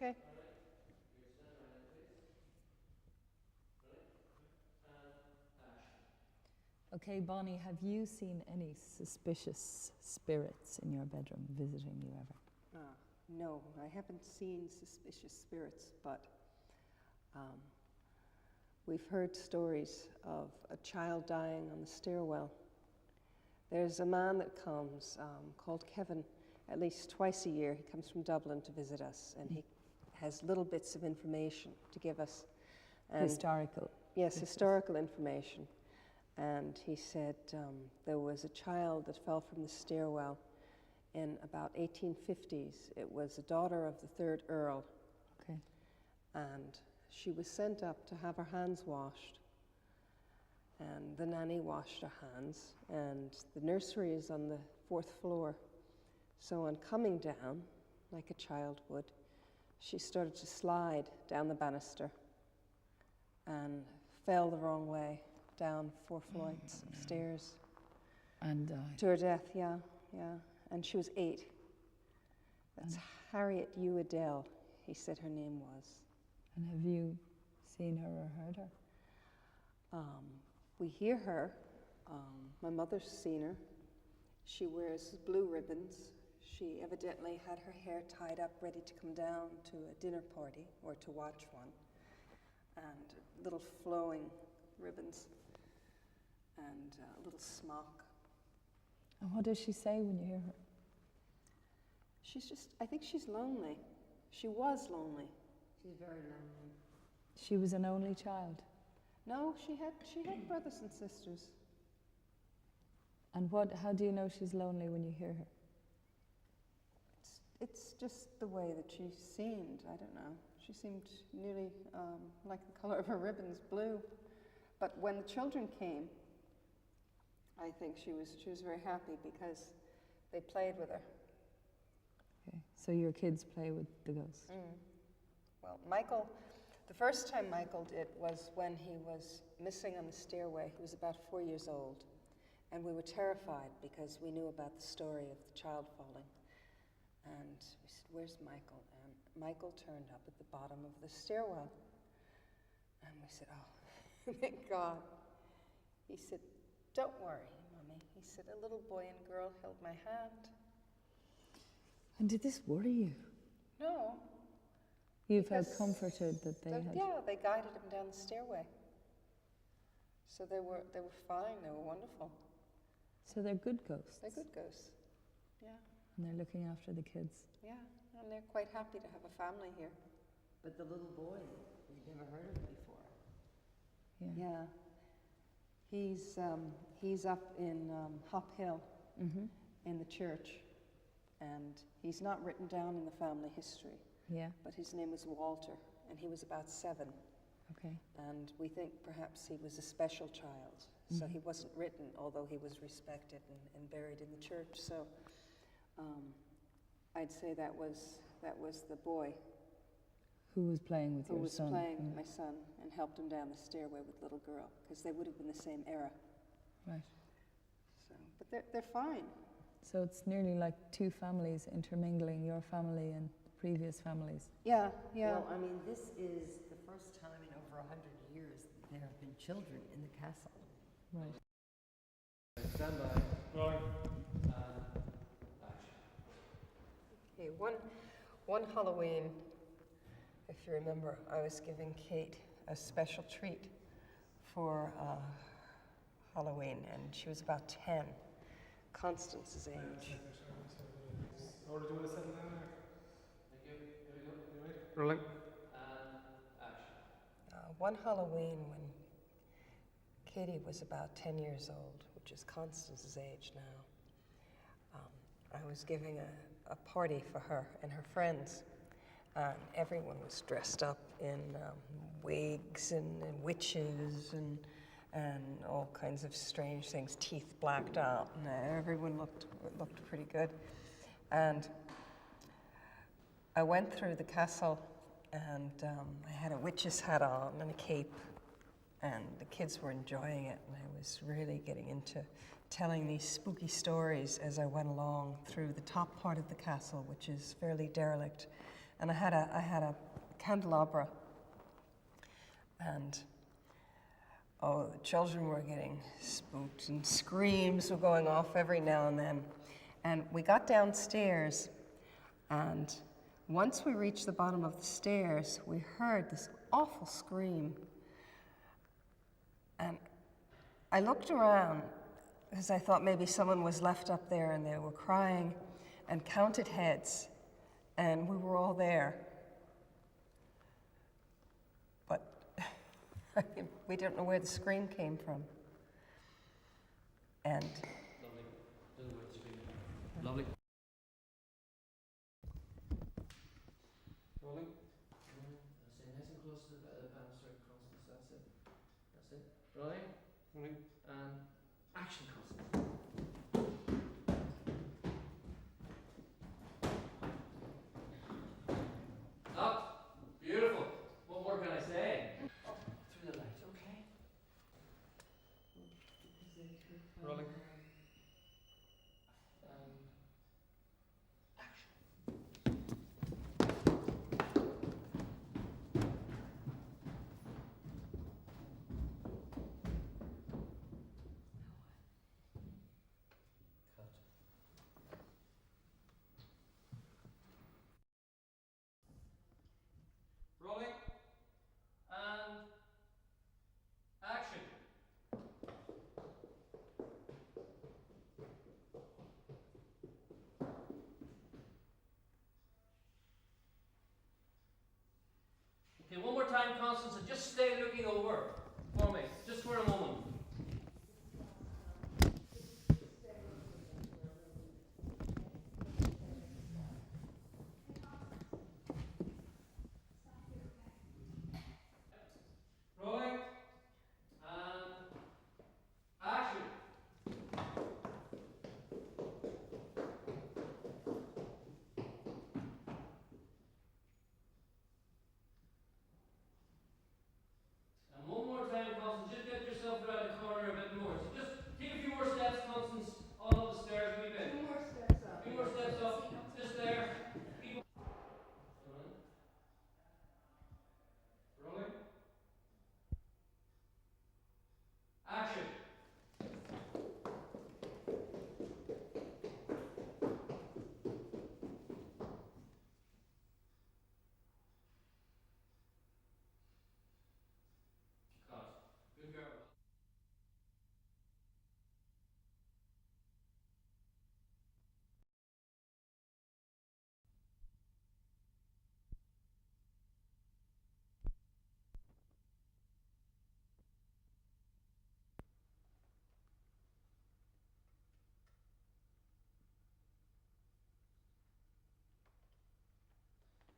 Okay. Okay, Bonnie, have you seen any suspicious spirits in your bedroom visiting you ever? No, I haven't seen suspicious spirits, but we've heard stories of a child dying on the stairwell. There's a man that comes called Kevin at least twice a year. He comes from Dublin to visit us, and he has little bits of information to give us. And Historical? Yes, historical information. And he said there was a child that fell from the stairwell in about 1850s. It was a daughter of the third Earl. Okay. And she was sent up to have her hands washed. And the nanny washed her hands. And the nursery is on the 4th floor. So on coming down, like a child would, she started to slide down the banister and fell the wrong way down 4 flights of stairs. And to her death, yeah. And she was 8. That's Harriet Hugh Adele, he said her name was. And have you seen her or heard her? We hear her. My mother's seen her. She wears blue ribbons. She evidently had her hair tied up, ready to come down to a dinner party or to watch one. And little flowing ribbons and a little smock. And what does she say when you hear her? I think she's lonely. She was lonely. She's very lonely. She was an only child? No, she had brothers and sisters. And how do you know she's lonely when you hear her? It's just the way that she seemed. I don't know. She seemed nearly like the color of her ribbons, blue. But when the children came, I think she was very happy because they played with her. Okay, so your kids play with the ghost? Well, Michael, the first time Michael did was when he was missing on the stairway. He was about 4 years old. And we were terrified because we knew about the story of the child falling. And we said, "Where's Michael?" And Michael turned up at the bottom of the stairwell. And we said, "Oh, thank God." He said, "Don't worry, Mommy." He said, "A little boy and girl held my hand." And did this worry you? No. You felt comforted that they had... Yeah, they guided him down the stairway. So they were fine, they were wonderful. So they're good ghosts? They're good ghosts, yeah. And they're looking after the kids? Yeah, and they're quite happy to have a family here. But the little boy, we've never heard of before. Yeah. He's up in Hop Hill in the church, and he's not written down in the family history. Yeah. But his name was Walter, and he was about 7. Okay. And we think perhaps he was a special child, so he wasn't written, although he was respected and buried in the church. So I'd say that was the boy who was playing with your son. Who was playing with my son and helped him down the stairway with little girl, because they would have been the same era. Right. So, but they're fine. So it's nearly like 2 families intermingling, your family and previous families. Yeah. Well, I mean, this is the first time in over 100 years that there have been children in the castle. Right. Stand by. Rolling. Okay, one Halloween, if you remember, I was giving Kate a special treat for Halloween, and she was about 10, Constance's age. Oh, do you want to settle down there? Thank you. Here we go. You ready? Rolling. One Halloween when Katie was about 10 years old, which is Constance's age now, I was giving a party for her and her friends. Everyone was dressed up in wigs and witches and all kinds of strange things, teeth blacked out, and everyone looked pretty good. And I went through the castle, and I had a witch's hat on and a cape, and the kids were enjoying it, and I was really getting into telling these spooky stories as I went along through the top part of the castle, which is fairly derelict, And I had a candelabra, and oh, the children were getting spooked, and screams were going off every now and then. And we got downstairs, and once we reached the bottom of the stairs, we heard this awful scream. And I looked around because I thought maybe someone was left up there, and they were crying, and counted heads, and we were all there. But we don't know where the scream came from. And Lovely. Doesn't wait to scream. Lovely. Rolling. Stay nice and close to the banister, Constance. That's it. That's it. Rolling. Rolling. And action, Constance. Up. Beautiful. What more can I say? Through the light, okay? Rolling. Action. Cut. Rolling. And action. Okay, one more time, Constance, and just stay looking over.